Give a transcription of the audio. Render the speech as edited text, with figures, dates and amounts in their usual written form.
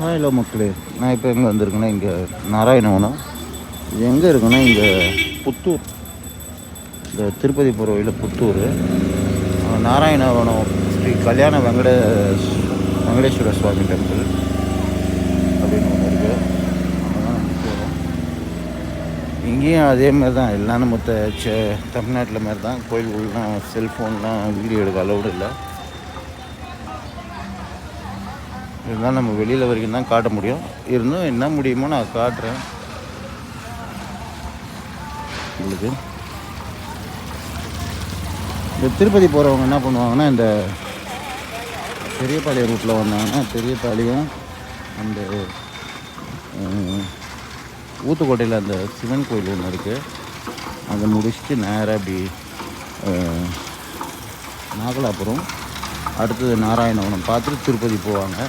Hello மக்களே, நான் இப்போ எங்கே வந்திருக்கேன்னா இங்கே நாராயணவனம். இது எங்கே இருக்குன்னா இங்கே புத்தூர், இந்த திருப்பதி போகிற வழியில் புத்தூர். நாராயணவனம் ஸ்ரீ கல்யாண வெங்கடேஸ்வர சுவாமி டெம்பிள் அப்படின்னு ஒன்று இருக்குது. அங்கே தான் நம்ம போகிறோம். இங்கேயும் அதே மாதிரி தான், எல்லாம் மொத்த தமிழ்நாட்டில் மாதிரி தான். கோயில்கள்லாம் செல்ஃபோன்லாம் வீடியோ எடுக்க அளவுடு இல்லை. இருந்தாலும் நம்ம வெளியில் வரைக்கும் தான் காட்ட முடியும். இருந்தும் என்ன முடியுமோ நான் காட்டுறேன் உங்களுக்கு. இந்த திருப்பதி போகிறவங்க என்ன பண்ணுவாங்கன்னா, இந்த பெரியபாளையம் ரூட்டில் வந்தாங்கன்னா பெரியபாளையம் அந்த ஊத்துக்கோட்டையில் அந்த சிவன் கோயில் ஒன்று இருக்குது. அதை முடிச்சுட்டு நேராக அப்படி நாகலாபுரம், அடுத்தது நாராயணவனம் பார்த்துட்டு திருப்பதி போவாங்க.